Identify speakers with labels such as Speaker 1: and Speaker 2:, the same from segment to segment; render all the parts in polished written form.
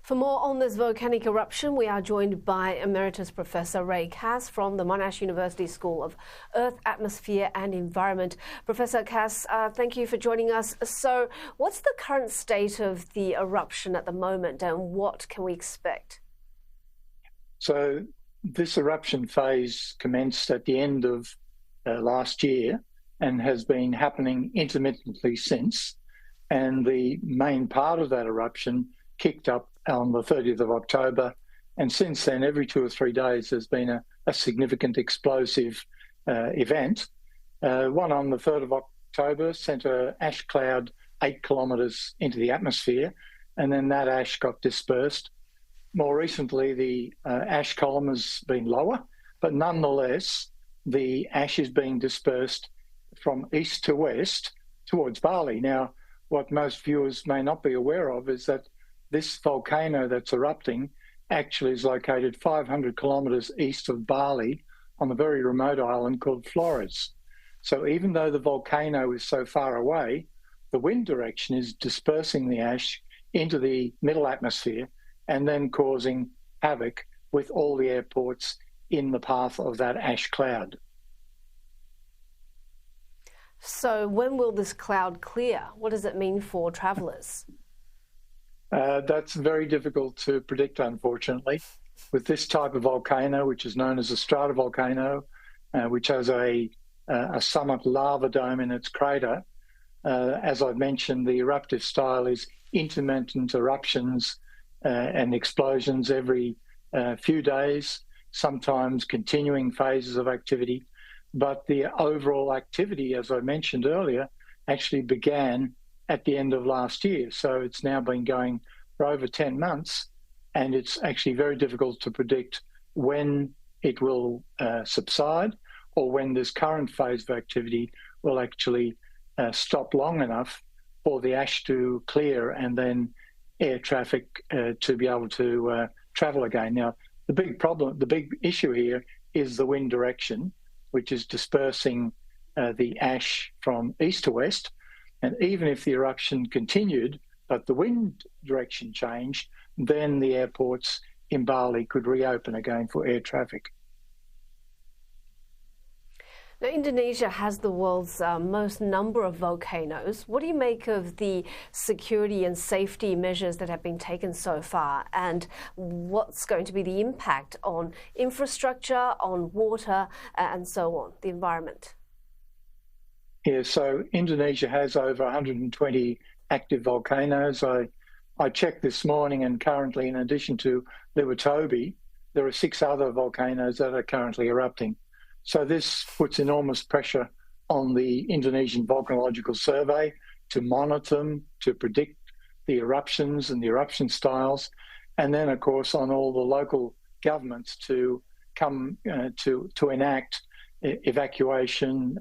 Speaker 1: For more on this volcanic eruption, we are joined by Emeritus Professor Ray Cass from the Monash University School of Earth, Atmosphere and Environment. Professor Cass, thank you for joining us. So what's the current state of the eruption at the moment and what can we expect?
Speaker 2: So this eruption phase commenced at the end of last year and has been happening intermittently since. And the main part of that eruption kicked up on the 30th of October. And since then, every 2 or 3 days, there's been a significant explosive event. One on the 3rd of October sent an ash cloud 8 kilometres into the atmosphere, and then that ash got dispersed. More recently, the ash column has been lower, but nonetheless, the ash is being dispersed from east to west towards Bali. Now, what most viewers may not be aware of is that this volcano that's erupting actually is located 500 kilometres east of Bali on a very remote island called Flores. So even though the volcano is so far away, the wind direction is dispersing the ash into the middle atmosphere and then causing havoc with all the airports in the path of that ash cloud.
Speaker 1: So when will this cloud clear? What does it mean for travellers?
Speaker 2: That's very difficult to predict, unfortunately. With this type of volcano, which is known as a stratovolcano, which has a summit lava dome in its crater, as I've mentioned, the eruptive style is intermittent eruptions and explosions every few days, sometimes continuing phases of activity. But the overall activity, as I mentioned earlier, actually began at the end of last year. So it's now been going for over 10 months, and it's actually very difficult to predict when it will subside or when this current phase of activity will actually stop long enough for the ash to clear and then air traffic to be able to travel again. Now, the big issue here is the wind direction, which is dispersing the ash from east to west. And even if the eruption continued, but the wind direction changed, then the airports in Bali could reopen again for air traffic.
Speaker 1: Now, Indonesia has the world's most number of volcanoes. What do you make of the security and safety measures that have been taken so far? And what's going to be the impact on infrastructure, on water, and so on, the environment?
Speaker 2: Yeah, so Indonesia has over 120 active volcanoes. I checked this morning, and currently, in addition to Lewotobi, there are 6 other volcanoes that are currently erupting. So this puts enormous pressure on the Indonesian Volcanological Survey to monitor them, to predict the eruptions and the eruption styles, and then, of course, on all the local governments to come to enact evacuation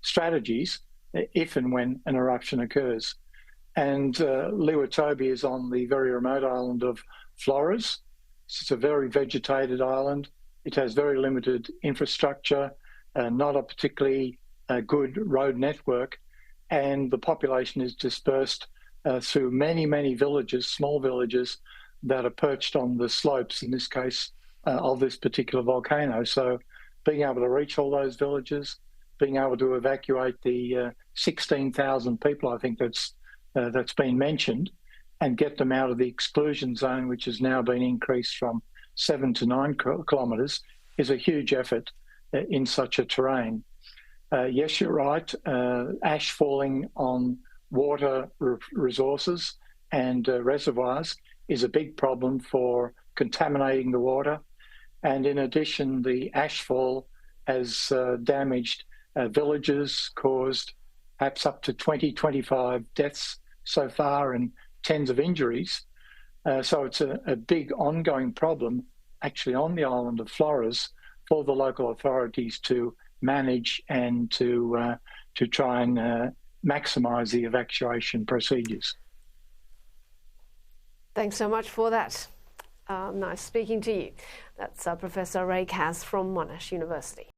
Speaker 2: strategies if and when an eruption occurs. And Lewotobi is on the very remote island of Flores. It's a very vegetated island. It has very limited infrastructure, not a particularly good road network, and the population is dispersed through many, many villages, small villages that are perched on the slopes, in this case, of this particular volcano. So being able to reach all those villages, being able to evacuate the 16,000 people, I think that's been mentioned, and get them out of the exclusion zone, which has now been increased from 7 to 9 kilometres, is a huge effort in such a terrain. Yes, you're right. Ash falling on water resources and reservoirs is a big problem for contaminating the water. And in addition, the ashfall has damaged villages, caused perhaps up to 25 deaths so far and tens of injuries. So it's a big ongoing problem actually on the island of Flores for the local authorities to manage and to try and maximise the evacuation procedures.
Speaker 1: Thanks so much for that. Nice speaking to you. That's Professor Ray Cass from Monash University.